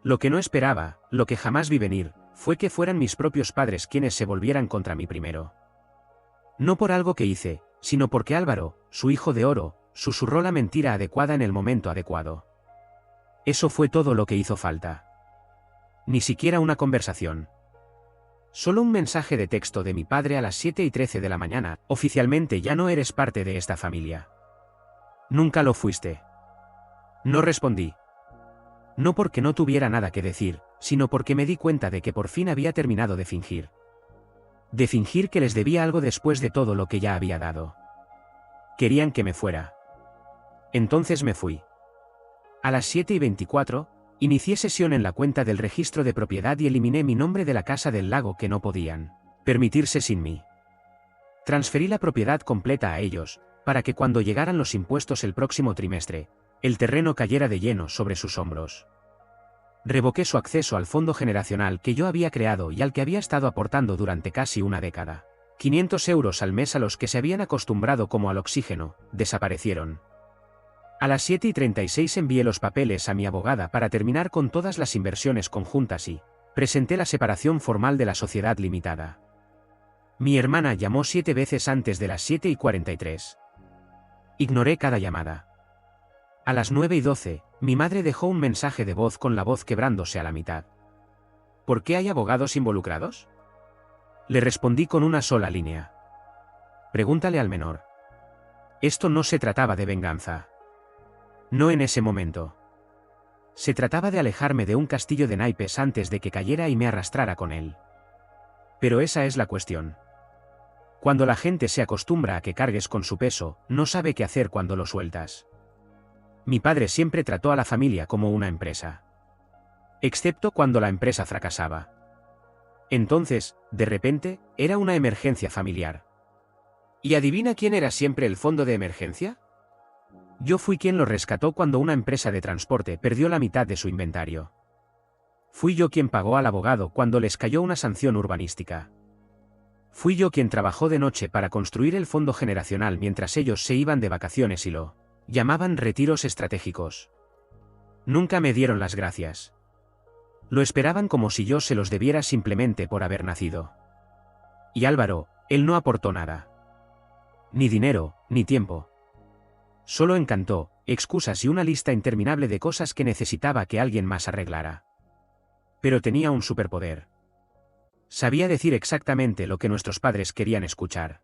Lo que no esperaba, lo que jamás vi venir, fue que fueran mis propios padres quienes se volvieran contra mí primero. No por algo que hice, sino porque Álvaro, su hijo de oro, susurró la mentira adecuada en el momento adecuado. Eso fue todo lo que hizo falta. Ni siquiera una conversación. Solo un mensaje de texto de mi padre a las 7:13 de la mañana: oficialmente ya no eres parte de esta familia. Nunca lo fuiste. No respondí. No porque no tuviera nada que decir, sino porque me di cuenta de que por fin había terminado de fingir. De fingir que les debía algo después de todo lo que ya había dado. Querían que me fuera. Entonces me fui. A las 7:24, inicié sesión en la cuenta del registro de propiedad y eliminé mi nombre de la casa del lago que no podían permitirse sin mí. Transferí la propiedad completa a ellos, para que cuando llegaran los impuestos el próximo trimestre, el terreno cayera de lleno sobre sus hombros. Revoqué su acceso al fondo generacional que yo había creado y al que había estado aportando durante casi una década. 500 euros al mes a los que se habían acostumbrado como al oxígeno, desaparecieron. A las 7:36 envié los papeles a mi abogada para terminar con todas las inversiones conjuntas y presenté la separación formal de la sociedad limitada. Mi hermana llamó 7 veces antes de las 7:43. Ignoré cada llamada. A las 9:12, mi madre dejó un mensaje de voz con la voz quebrándose a la mitad. ¿Por qué hay abogados involucrados? Le respondí con una sola línea. Pregúntale al menor. Esto no se trataba de venganza. No en ese momento. Se trataba de alejarme de un castillo de naipes antes de que cayera y me arrastrara con él. Pero esa es la cuestión. Cuando la gente se acostumbra a que cargues con su peso, no sabe qué hacer cuando lo sueltas. Mi padre siempre trató a la familia como una empresa. Excepto cuando la empresa fracasaba. Entonces, de repente, era una emergencia familiar. ¿Y adivina quién era siempre el fondo de emergencia? Yo fui quien lo rescató cuando una empresa de transporte perdió la mitad de su inventario. Fui yo quien pagó al abogado cuando les cayó una sanción urbanística. Fui yo quien trabajó de noche para construir el fondo generacional mientras ellos se iban de vacaciones y lo llamaban retiros estratégicos. Nunca me dieron las gracias. Lo esperaban como si yo se los debiera simplemente por haber nacido. Y Álvaro, él no aportó nada. Ni dinero, ni tiempo. Solo encantó, excusas y una lista interminable de cosas que necesitaba que alguien más arreglara. Pero tenía un superpoder. Sabía decir exactamente lo que nuestros padres querían escuchar.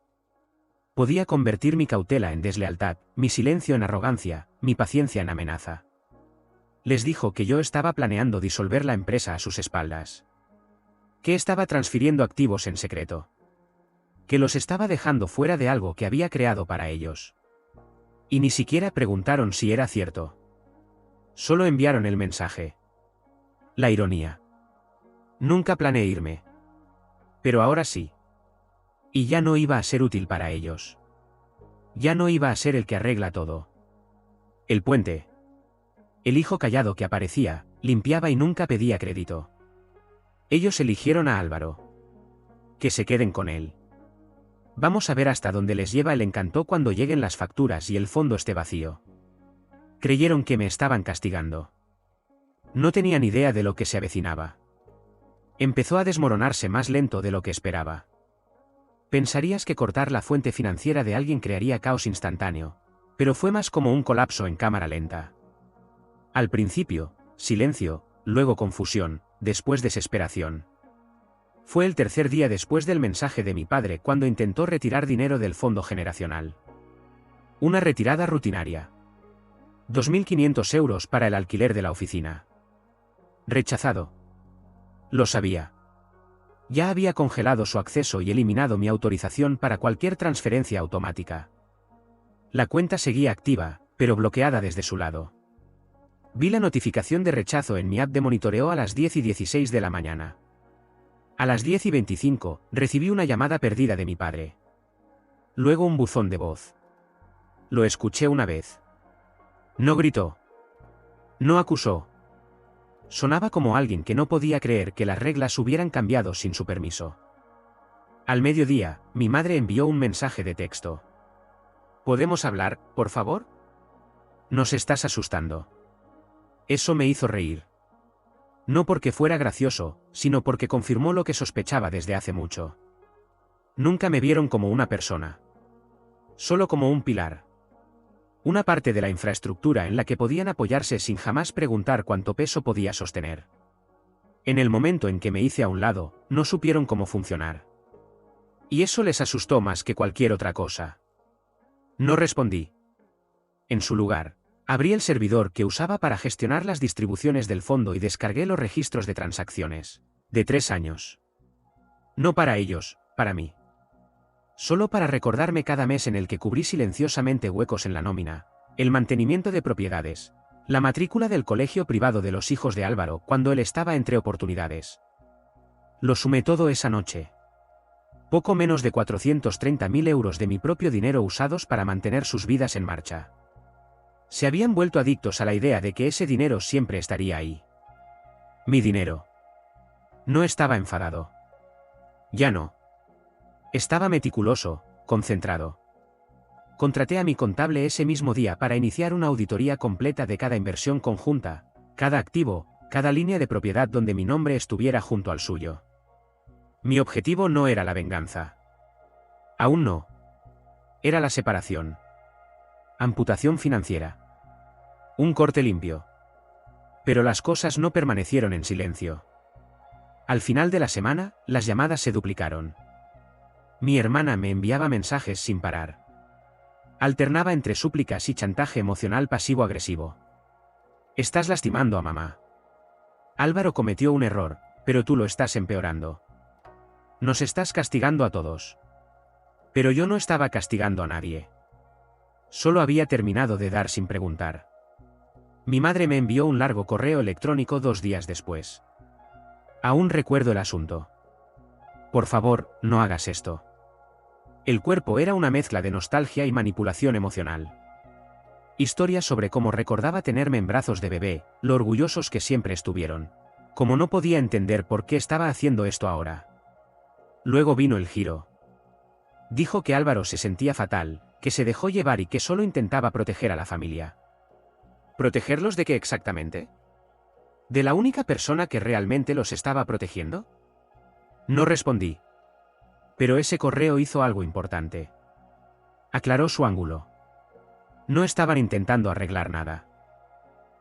Podía convertir mi cautela en deslealtad, mi silencio en arrogancia, mi paciencia en amenaza. Les dijo que yo estaba planeando disolver la empresa a sus espaldas. Que estaba transfiriendo activos en secreto. Que los estaba dejando fuera de algo que había creado para ellos. Y ni siquiera preguntaron si era cierto. Solo enviaron el mensaje. La ironía. Nunca planeé irme. Pero ahora sí. Y ya no iba a ser útil para ellos. Ya no iba a ser el que arregla todo. El puente. El hijo callado que aparecía, limpiaba y nunca pedía crédito. Ellos eligieron a Álvaro. Que se queden con él. Vamos a ver hasta dónde les lleva el encanto cuando lleguen las facturas y el fondo esté vacío. Creyeron que me estaban castigando. No tenían idea de lo que se avecinaba. Empezó a desmoronarse más lento de lo que esperaba. Pensarías que cortar la fuente financiera de alguien crearía caos instantáneo, pero fue más como un colapso en cámara lenta. Al principio, silencio, luego confusión, después desesperación. Fue el tercer día después del mensaje de mi padre cuando intentó retirar dinero del fondo generacional. Una retirada rutinaria. 2.500 euros para el alquiler de la oficina. Rechazado. Lo sabía. Ya había congelado su acceso y eliminado mi autorización para cualquier transferencia automática. La cuenta seguía activa, pero bloqueada desde su lado. Vi la notificación de rechazo en mi app de monitoreo a las 10:16 de la mañana. A las 10:25, recibí una llamada perdida de mi padre. Luego un buzón de voz. Lo escuché una vez. No gritó. No acusó. Sonaba como alguien que no podía creer que las reglas hubieran cambiado sin su permiso. Al mediodía, mi madre envió un mensaje de texto. ¿Podemos hablar, por favor? Nos estás asustando. Eso me hizo reír. No porque fuera gracioso, sino porque confirmó lo que sospechaba desde hace mucho. Nunca me vieron como una persona. Solo como un pilar. Una parte de la infraestructura en la que podían apoyarse sin jamás preguntar cuánto peso podía sostener. En el momento en que me hice a un lado, no supieron cómo funcionar. Y eso les asustó más que cualquier otra cosa. No respondí. En su lugar, abrí el servidor que usaba para gestionar las distribuciones del fondo y descargué los registros de transacciones. De 3 años. No para ellos, para mí. Solo para recordarme cada mes en el que cubrí silenciosamente huecos en la nómina, el mantenimiento de propiedades, la matrícula del colegio privado de los hijos de Álvaro cuando él estaba entre oportunidades. Lo sumé todo esa noche. Poco menos de 430.000 euros de mi propio dinero usados para mantener sus vidas en marcha. Se habían vuelto adictos a la idea de que ese dinero siempre estaría ahí. Mi dinero. No estaba enfadado. Ya no. Estaba meticuloso, concentrado. Contraté a mi contable ese mismo día para iniciar una auditoría completa de cada inversión conjunta, cada activo, cada línea de propiedad donde mi nombre estuviera junto al suyo. Mi objetivo no era la venganza. Aún no. Era la separación. Amputación financiera. Un corte limpio. Pero las cosas no permanecieron en silencio. Al final de la semana, las llamadas se duplicaron. Mi hermana me enviaba mensajes sin parar. Alternaba entre súplicas y chantaje emocional pasivo-agresivo. Estás lastimando a mamá. Álvaro cometió un error, pero tú lo estás empeorando. Nos estás castigando a todos. Pero yo no estaba castigando a nadie. Solo había terminado de dar sin preguntar. Mi madre me envió un largo correo electrónico 2 días después. Aún recuerdo el asunto. Por favor, no hagas esto. El cuerpo era una mezcla de nostalgia y manipulación emocional. Historias sobre cómo recordaba tenerme en brazos de bebé, lo orgullosos que siempre estuvieron. Como no podía entender por qué estaba haciendo esto ahora. Luego vino el giro. Dijo que Álvaro se sentía fatal, que se dejó llevar y que solo intentaba proteger a la familia. ¿Protegerlos de qué exactamente? ¿De la única persona que realmente los estaba protegiendo? No respondí. Pero ese correo hizo algo importante. Aclaró su ángulo. No estaban intentando arreglar nada.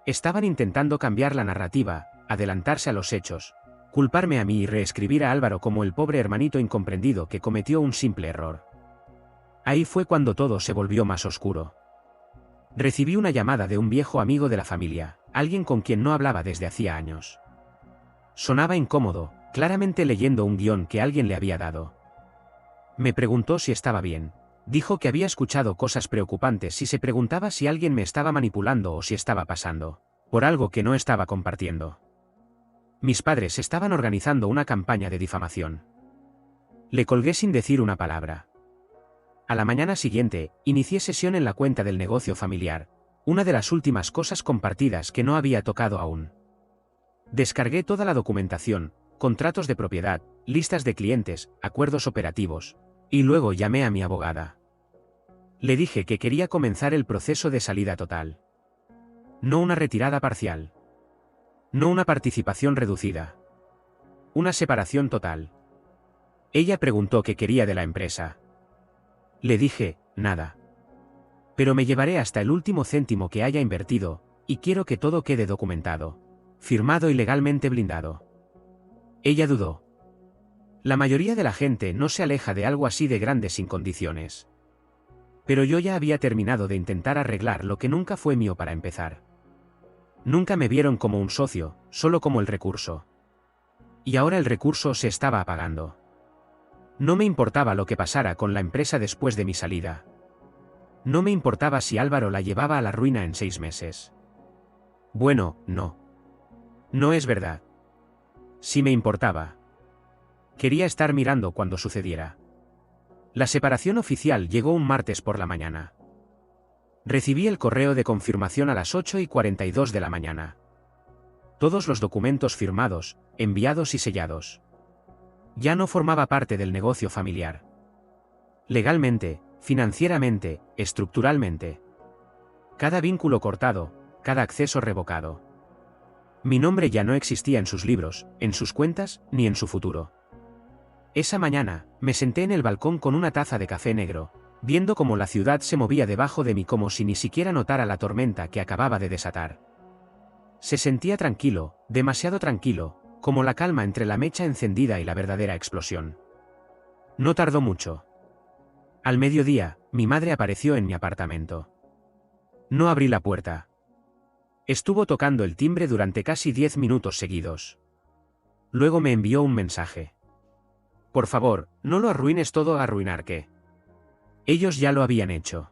Estaban intentando cambiar la narrativa, adelantarse a los hechos, culparme a mí y reescribir a Álvaro como el pobre hermanito incomprendido que cometió un simple error. Ahí fue cuando todo se volvió más oscuro. Recibí una llamada de un viejo amigo de la familia, alguien con quien no hablaba desde hacía años. Sonaba incómodo, claramente leyendo un guión que alguien le había dado. Me preguntó si estaba bien. Dijo que había escuchado cosas preocupantes y se preguntaba si alguien me estaba manipulando o si estaba pasando por algo que no estaba compartiendo. Mis padres estaban organizando una campaña de difamación. Le colgué sin decir una palabra. A la mañana siguiente, inicié sesión en la cuenta del negocio familiar, una de las últimas cosas compartidas que no había tocado aún. Descargué toda la documentación, contratos de propiedad, listas de clientes, acuerdos operativos, y luego llamé a mi abogada. Le dije que quería comenzar el proceso de salida total. No una retirada parcial. No una participación reducida. Una separación total. Ella preguntó qué quería de la empresa. Le dije, nada. Pero me llevaré hasta el último céntimo que haya invertido, y quiero que todo quede documentado, firmado y legalmente blindado. Ella dudó. La mayoría de la gente no se aleja de algo así de grande sin condiciones. Pero yo ya había terminado de intentar arreglar lo que nunca fue mío para empezar. Nunca me vieron como un socio, solo como el recurso. Y ahora el recurso se estaba apagando. No me importaba lo que pasara con la empresa después de mi salida. No me importaba si Álvaro la llevaba a la ruina en 6 meses. Bueno, no. No es verdad. Sí me importaba. Quería estar mirando cuando sucediera. La separación oficial llegó un martes por la mañana. Recibí el correo de confirmación a las 8:42 de la mañana. Todos los documentos firmados, enviados y sellados. Ya no formaba parte del negocio familiar. Legalmente, financieramente, estructuralmente. Cada vínculo cortado, cada acceso revocado. Mi nombre ya no existía en sus libros, en sus cuentas, ni en su futuro. Esa mañana, me senté en el balcón con una taza de café negro, viendo cómo la ciudad se movía debajo de mí como si ni siquiera notara la tormenta que acababa de desatar. Se sentía tranquilo, demasiado tranquilo, como la calma entre la mecha encendida y la verdadera explosión. No tardó mucho. Al mediodía, mi madre apareció en mi apartamento. No abrí la puerta. Estuvo tocando el timbre durante casi 10 minutos seguidos. Luego me envió un mensaje. Por favor, no lo arruines todo. ¿Arruinar qué? Ellos ya lo habían hecho.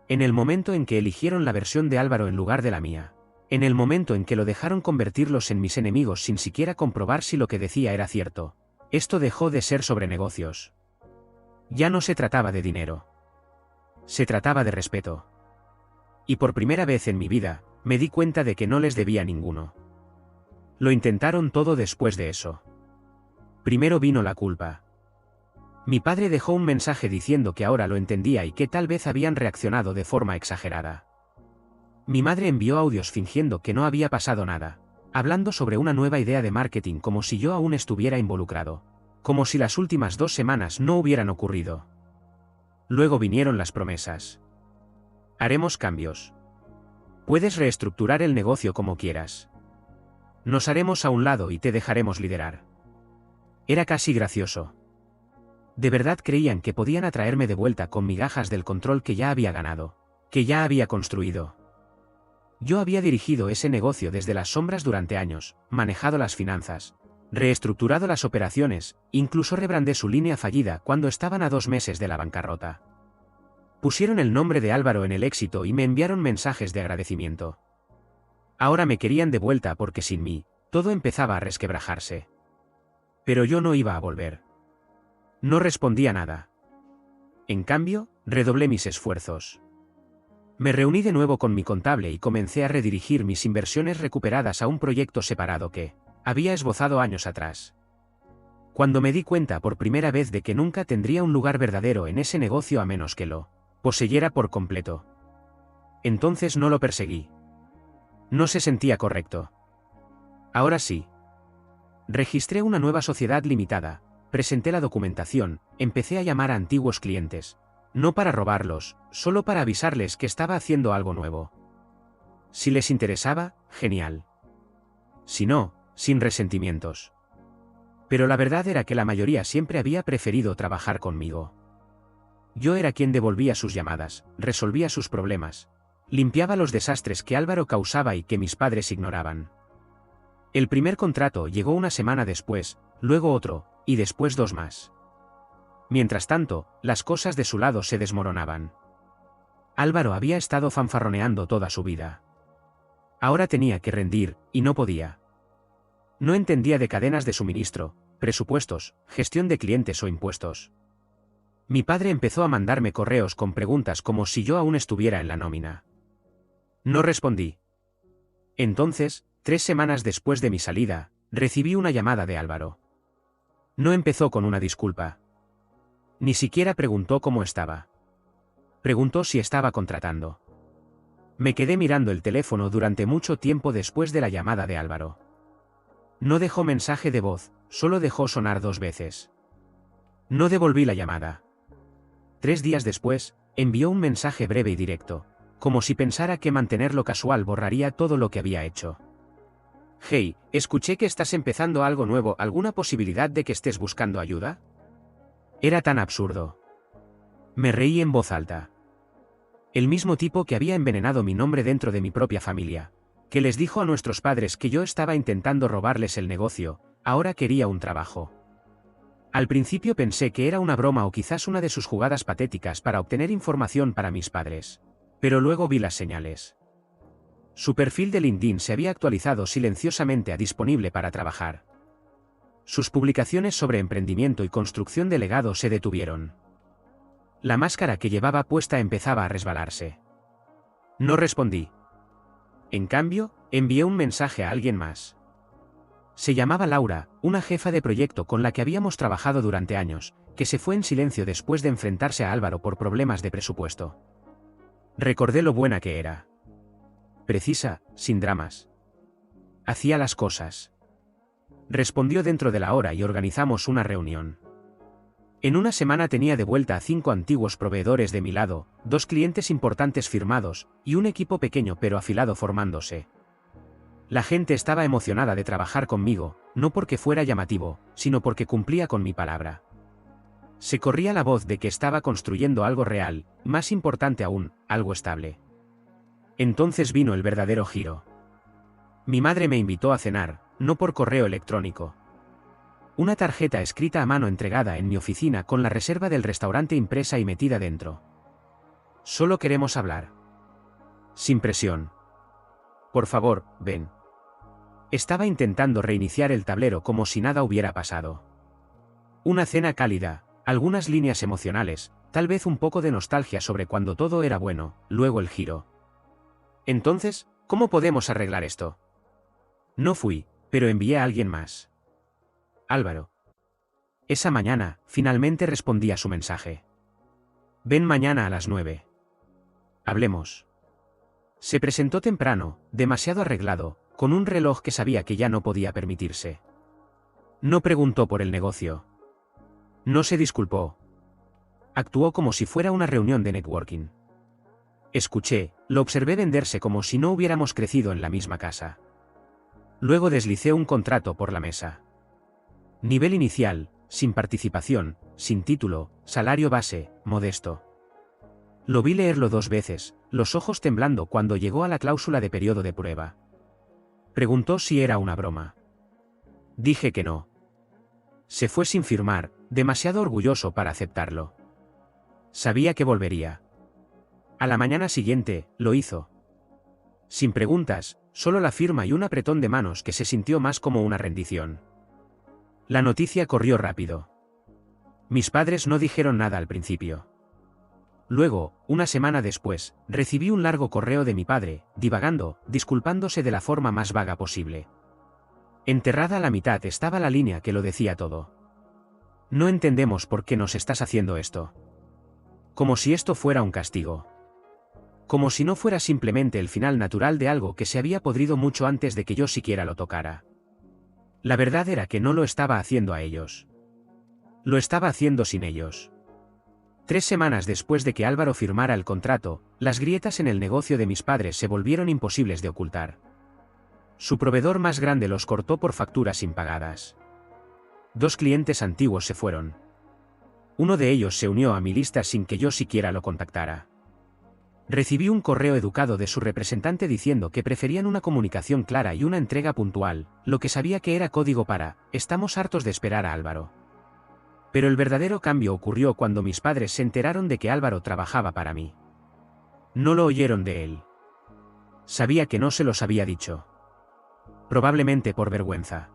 En el momento en que eligieron la versión de Álvaro en lugar de la mía. En el momento en que lo dejaron convertirlos en mis enemigos sin siquiera comprobar si lo que decía era cierto. Esto dejó de ser sobre negocios. Ya no se trataba de dinero. Se trataba de respeto. Y por primera vez en mi vida, me di cuenta de que no les debía ninguno. Lo intentaron todo después de eso. Primero vino la culpa. Mi padre dejó un mensaje diciendo que ahora lo entendía y que tal vez habían reaccionado de forma exagerada. Mi madre envió audios fingiendo que no había pasado nada, hablando sobre una nueva idea de marketing como si yo aún estuviera involucrado, como si las últimas 2 semanas no hubieran ocurrido. Luego vinieron las promesas. Haremos cambios. Puedes reestructurar el negocio como quieras. Nos haremos a un lado y te dejaremos liderar. Era casi gracioso. De verdad creían que podían atraerme de vuelta con migajas del control que ya había ganado, que ya había construido. Yo había dirigido ese negocio desde las sombras durante años, manejado las finanzas, reestructurado las operaciones, incluso rebrandé su línea fallida cuando estaban a 2 meses de la bancarrota. Pusieron el nombre de Álvaro en el éxito y me enviaron mensajes de agradecimiento. Ahora me querían de vuelta porque sin mí, todo empezaba a resquebrajarse. Pero yo no iba a volver. No respondía nada. En cambio, redoblé mis esfuerzos. Me reuní de nuevo con mi contable y comencé a redirigir mis inversiones recuperadas a un proyecto separado que había esbozado años atrás. Cuando me di cuenta por primera vez de que nunca tendría un lugar verdadero en ese negocio a menos que lo poseyera por completo. Entonces no lo perseguí. No se sentía correcto. Ahora sí. Registré una nueva sociedad limitada, presenté la documentación, empecé a llamar a antiguos clientes. No para robarlos, solo para avisarles que estaba haciendo algo nuevo. Si les interesaba, genial. Si no, sin resentimientos. Pero la verdad era que la mayoría siempre había preferido trabajar conmigo. Yo era quien devolvía sus llamadas, resolvía sus problemas, limpiaba los desastres que Álvaro causaba y que mis padres ignoraban. El primer contrato llegó una semana después, luego otro, y después 2 más. Mientras tanto, las cosas de su lado se desmoronaban. Álvaro había estado fanfarroneando toda su vida. Ahora tenía que rendir, y no podía. No entendía de cadenas de suministro, presupuestos, gestión de clientes o impuestos. Mi padre empezó a mandarme correos con preguntas como si yo aún estuviera en la nómina. No respondí. Entonces, 3 semanas después de mi salida, recibí una llamada de Álvaro. No empezó con una disculpa. Ni siquiera preguntó cómo estaba. Preguntó si estaba contratando. Me quedé mirando el teléfono durante mucho tiempo después de la llamada de Álvaro. No dejó mensaje de voz, solo dejó sonar 2 veces. No devolví la llamada. 3 días después, envió un mensaje breve y directo, como si pensara que mantenerlo casual borraría todo lo que había hecho. Hey, escuché que estás empezando algo nuevo. ¿Alguna posibilidad de que estés buscando ayuda? Era tan absurdo. Me reí en voz alta. El mismo tipo que había envenenado mi nombre dentro de mi propia familia, que les dijo a nuestros padres que yo estaba intentando robarles el negocio, ahora quería un trabajo. Al principio pensé que era una broma o quizás una de sus jugadas patéticas para obtener información para mis padres. Pero luego vi las señales. Su perfil de LinkedIn se había actualizado silenciosamente a disponible para trabajar. Sus publicaciones sobre emprendimiento y construcción de legado se detuvieron. La máscara que llevaba puesta empezaba a resbalarse. No respondí. En cambio, envié un mensaje a alguien más. Se llamaba Laura, una jefa de proyecto con la que habíamos trabajado durante años, que se fue en silencio después de enfrentarse a Álvaro por problemas de presupuesto. Recordé lo buena que era. Precisa, sin dramas. hacía las cosas. Respondió dentro de la hora y organizamos una reunión. En una semana tenía de vuelta a 5 antiguos proveedores de mi lado, 2 clientes importantes firmados, y un equipo pequeño pero afilado formándose. La gente estaba emocionada de trabajar conmigo, no porque fuera llamativo, sino porque cumplía con mi palabra. Se corría la voz de que estaba construyendo algo real, más importante aún, algo estable. Entonces vino el verdadero giro. Mi madre me invitó a cenar, no por correo electrónico. Una tarjeta escrita a mano entregada en mi oficina con la reserva del restaurante impresa y metida dentro. Solo queremos hablar. Sin presión. Por favor, ven. Estaba intentando reiniciar el tablero como si nada hubiera pasado. Una cena cálida, algunas líneas emocionales, tal vez un poco de nostalgia sobre cuando todo era bueno, luego el giro. Entonces, ¿cómo podemos arreglar esto? No fui, pero envié a alguien más. Álvaro. Esa mañana, finalmente respondí a su mensaje. Ven mañana a las 9. Hablemos. Se presentó temprano, demasiado arreglado, con un reloj que sabía que ya no podía permitirse. No preguntó por el negocio. No se disculpó. Actuó como si fuera una reunión de networking. Escuché, lo observé venderse como si no hubiéramos crecido en la misma casa. Luego deslicé un contrato por la mesa. Nivel inicial, sin participación, sin título, salario base, modesto. Lo vi leerlo 2 veces, los ojos temblando cuando llegó a la cláusula de periodo de prueba. Preguntó si era una broma. Dije que no. Se fue sin firmar, demasiado orgulloso para aceptarlo. Sabía que volvería. A la mañana siguiente, lo hizo. Sin preguntas, solo la firma y un apretón de manos que se sintió más como una rendición. La noticia corrió rápido. Mis padres no dijeron nada al principio. Luego, una semana después, recibí un largo correo de mi padre, divagando, disculpándose de la forma más vaga posible. Enterrada a la mitad estaba la línea que lo decía todo. No entendemos por qué nos estás haciendo esto. Como si esto fuera un castigo. Como si no fuera simplemente el final natural de algo que se había podrido mucho antes de que yo siquiera lo tocara. La verdad era que no lo estaba haciendo a ellos. Lo estaba haciendo sin ellos. 3 semanas después de que Álvaro firmara el contrato, las grietas en el negocio de mis padres se volvieron imposibles de ocultar. Su proveedor más grande los cortó por facturas impagadas. 2 clientes antiguos se fueron. Uno de ellos se unió a mi lista sin que yo siquiera lo contactara. Recibí un correo educado de su representante diciendo que preferían una comunicación clara y una entrega puntual, lo que sabía que era código para, estamos hartos de esperar a Álvaro. Pero el verdadero cambio ocurrió cuando mis padres se enteraron de que Álvaro trabajaba para mí. No lo oyeron de él. Sabía que no se los había dicho. Probablemente por vergüenza.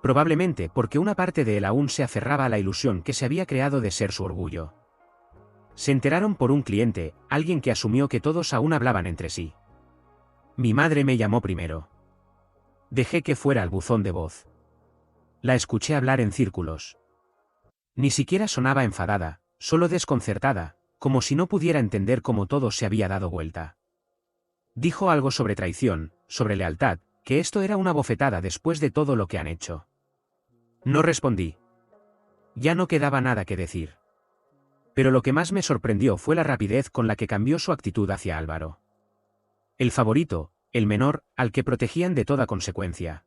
Probablemente porque una parte de él aún se aferraba a la ilusión que se había creado de ser su orgullo. Se enteraron por un cliente, alguien que asumió que todos aún hablaban entre sí. Mi madre me llamó primero. Dejé que fuera al buzón de voz. La escuché hablar en círculos. Ni siquiera sonaba enfadada, solo desconcertada, como si no pudiera entender cómo todo se había dado vuelta. Dijo algo sobre traición, sobre lealtad, que esto era una bofetada después de todo lo que han hecho. No respondí. Ya no quedaba nada que decir. Pero lo que más me sorprendió fue la rapidez con la que cambió su actitud hacia Álvaro. El favorito, el menor, al que protegían de toda consecuencia.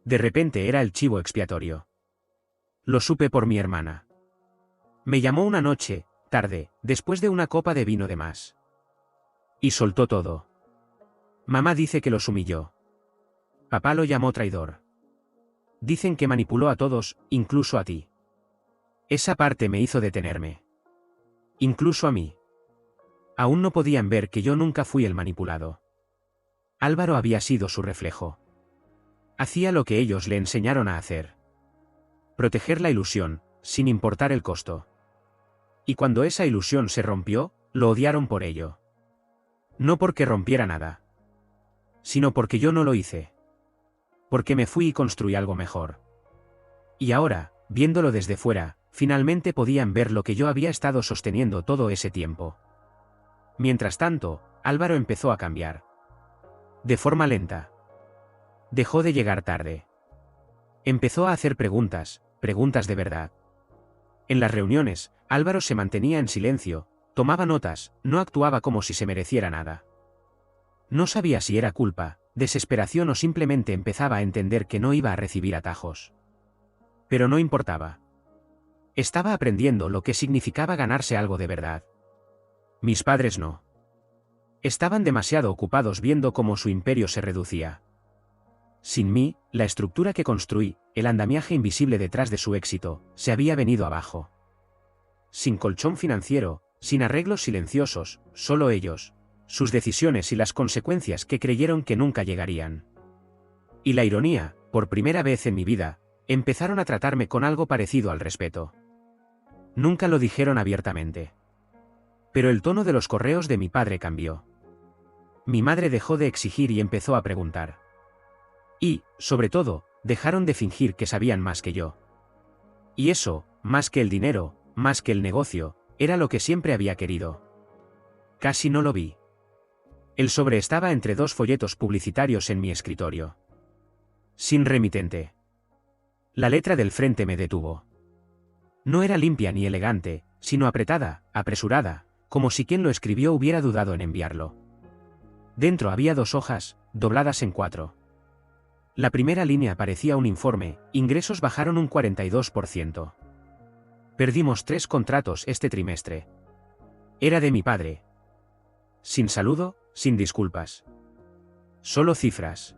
De repente era el chivo expiatorio. Lo supe por mi hermana. Me llamó una noche, tarde, después de una copa de vino de más. Y soltó todo. Mamá dice que los humilló. Papá lo llamó traidor. Dicen que manipuló a todos, incluso a ti. Esa parte me hizo detenerme. Incluso a mí. Aún no podían ver que yo nunca fui el manipulado. Álvaro había sido su reflejo. Hacía lo que ellos le enseñaron a hacer. Proteger la ilusión, sin importar el costo. Y cuando esa ilusión se rompió, lo odiaron por ello. No porque rompiera nada. Sino porque yo no lo hice. Porque me fui y construí algo mejor. Y ahora, viéndolo desde fuera, finalmente podían ver lo que yo había estado sosteniendo todo ese tiempo. Mientras tanto, Álvaro empezó a cambiar. De forma lenta. Dejó de llegar tarde. Empezó a hacer preguntas, preguntas de verdad. En las reuniones, Álvaro se mantenía en silencio, tomaba notas, no actuaba como si se mereciera nada. No sabía si era culpa, desesperación o simplemente empezaba a entender que no iba a recibir atajos. Pero no importaba. Estaba aprendiendo lo que significaba ganarse algo de verdad. Mis padres no. Estaban demasiado ocupados viendo cómo su imperio se reducía. Sin mí, la estructura que construí, el andamiaje invisible detrás de su éxito, se había venido abajo. Sin colchón financiero, sin arreglos silenciosos, solo ellos, sus decisiones y las consecuencias que creyeron que nunca llegarían. Y la ironía, por primera vez en mi vida, empezaron a tratarme con algo parecido al respeto. Nunca lo dijeron abiertamente. Pero el tono de los correos de mi padre cambió. Mi madre dejó de exigir y empezó a preguntar. Y, sobre todo, dejaron de fingir que sabían más que yo. Y eso, más que el dinero, más que el negocio, era lo que siempre había querido. Casi no lo vi. El sobre estaba entre dos folletos publicitarios en mi escritorio. Sin remitente. La letra del frente me detuvo. No era limpia ni elegante, sino apretada, apresurada, como si quien lo escribió hubiera dudado en enviarlo. Dentro había 2 hojas, dobladas en 4. La primera línea parecía un informe: ingresos bajaron un 42%. Perdimos 3 contratos este trimestre. Era de mi padre. Sin saludo, sin disculpas. Solo cifras.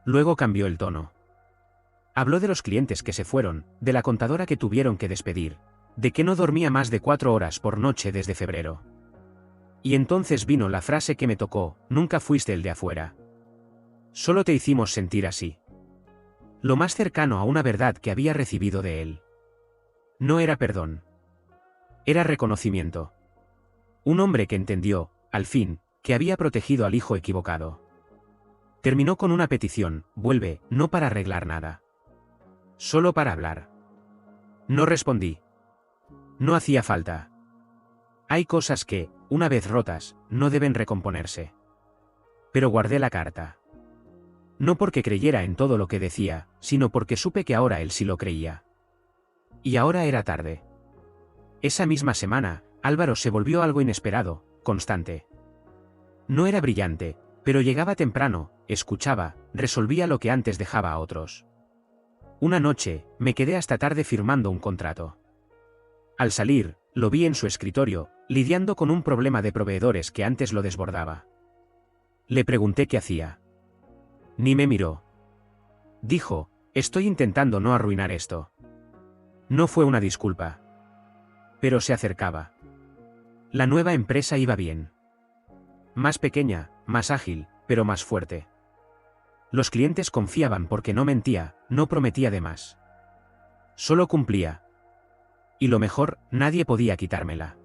Luego cambió el tono. Habló de los clientes que se fueron, de la contadora que tuvieron que despedir, de que no dormía más de 4 horas por noche desde febrero. Y entonces vino la frase que me tocó: nunca fuiste el de afuera. Solo te hicimos sentir así. Lo más cercano a una verdad que había recibido de él. No era perdón. Era reconocimiento. Un hombre que entendió, al fin, que había protegido al hijo equivocado. Terminó con una petición: vuelve, no para arreglar nada. Solo para hablar. No respondí. No hacía falta. Hay cosas que, una vez rotas, no deben recomponerse. Pero guardé la carta. No porque creyera en todo lo que decía, sino porque supe que ahora él sí lo creía. Y ahora era tarde. Esa misma semana, Álvaro se volvió algo inesperado, constante. No era brillante, pero llegaba temprano, escuchaba, resolvía lo que antes dejaba a otros. Una noche, me quedé hasta tarde firmando un contrato. Al salir, lo vi en su escritorio, lidiando con un problema de proveedores que antes lo desbordaba. Le pregunté qué hacía. Ni me miró. Dijo: estoy intentando no arruinar esto. No fue una disculpa. Pero se acercaba. La nueva empresa iba bien. Más pequeña, más ágil, pero más fuerte. Los clientes confiaban porque no mentía, no prometía de más. Solo cumplía. Y lo mejor, nadie podía quitármela.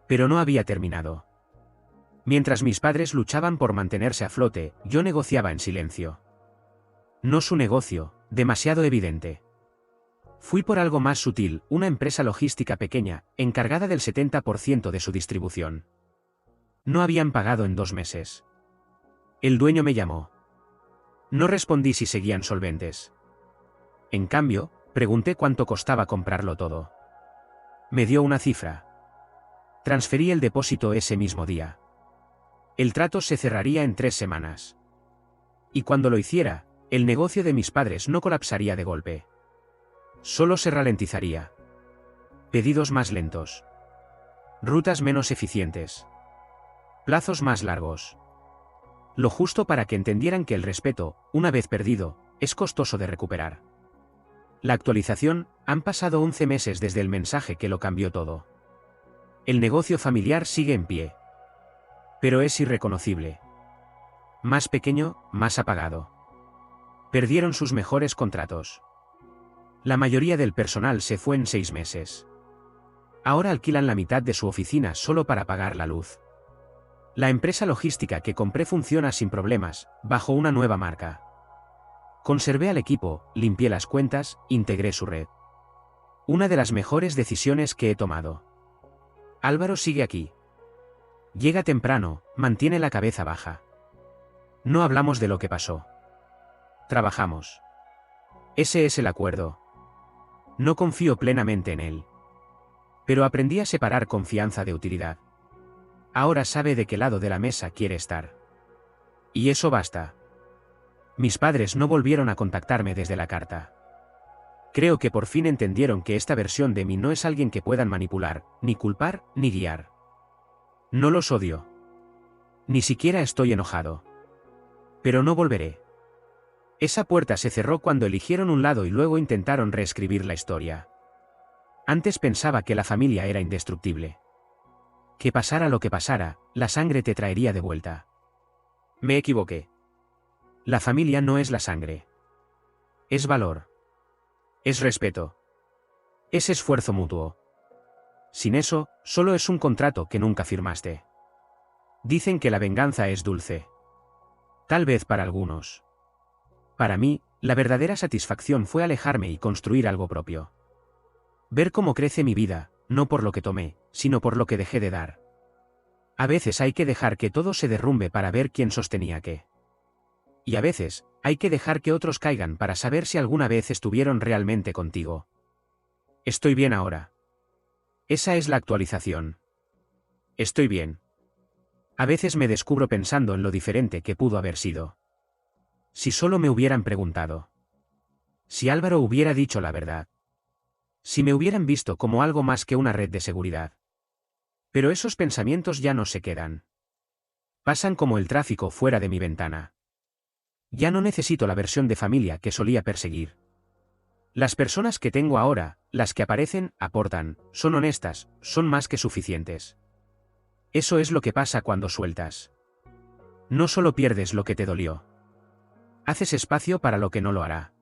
Pero no había terminado. Mientras mis padres luchaban por mantenerse a flote, yo negociaba en silencio. No su negocio, demasiado evidente. Fui por algo más sutil: una empresa logística pequeña, encargada del 70% de su distribución. No habían pagado en 2 meses. El dueño me llamó. No respondí si seguían solventes. En cambio, pregunté cuánto costaba comprarlo todo. Me dio una cifra. Transferí el depósito ese mismo día. El trato se cerraría en 3 semanas. Y cuando lo hiciera, el negocio de mis padres no colapsaría de golpe. Solo se ralentizaría. Pedidos más lentos. Rutas menos eficientes. Plazos más largos. Lo justo para que entendieran que el respeto, una vez perdido, es costoso de recuperar. La actualización: han pasado 11 meses desde el mensaje que lo cambió todo. El negocio familiar sigue en pie. Pero es irreconocible. Más pequeño, más apagado. Perdieron sus mejores contratos. La mayoría del personal se fue en 6 meses. Ahora alquilan la mitad de su oficina solo para pagar la luz. La empresa logística que compré funciona sin problemas, bajo una nueva marca. Conservé al equipo, limpié las cuentas, integré su red. Una de las mejores decisiones que he tomado. Álvaro sigue aquí. Llega temprano, mantiene la cabeza baja. No hablamos de lo que pasó. Trabajamos. Ese es el acuerdo. No confío plenamente en él. Pero aprendí a separar confianza de utilidad. Ahora sabe de qué lado de la mesa quiere estar. Y eso basta. Mis padres no volvieron a contactarme desde la carta. Creo que por fin entendieron que esta versión de mí no es alguien que puedan manipular, ni culpar, ni guiar. No los odio. Ni siquiera estoy enojado. Pero no volveré. Esa puerta se cerró cuando eligieron un lado y luego intentaron reescribir la historia. Antes pensaba que la familia era indestructible. Que pasara lo que pasara, la sangre te traería de vuelta. Me equivoqué. La familia no es la sangre. Es valor. Es respeto. Es esfuerzo mutuo. Sin eso, solo es un contrato que nunca firmaste. Dicen que la venganza es dulce. Tal vez para algunos. Para mí, la verdadera satisfacción fue alejarme y construir algo propio. Ver cómo crece mi vida, no por lo que tomé, sino por lo que dejé de dar. A veces hay que dejar que todo se derrumbe para ver quién sostenía qué. Y a veces, hay que dejar que otros caigan para saber si alguna vez estuvieron realmente contigo. Estoy bien ahora. Esa es la actualización. Estoy bien. A veces me descubro pensando en lo diferente que pudo haber sido. Si solo me hubieran preguntado. Si Álvaro hubiera dicho la verdad. Si me hubieran visto como algo más que una red de seguridad. Pero esos pensamientos ya no se quedan. Pasan como el tráfico fuera de mi ventana. Ya no necesito la versión de familia que solía perseguir. Las personas que tengo ahora, las que aparecen, aportan, son honestas, son más que suficientes. Eso es lo que pasa cuando sueltas. No solo pierdes lo que te dolió. Haces espacio para lo que no lo hará.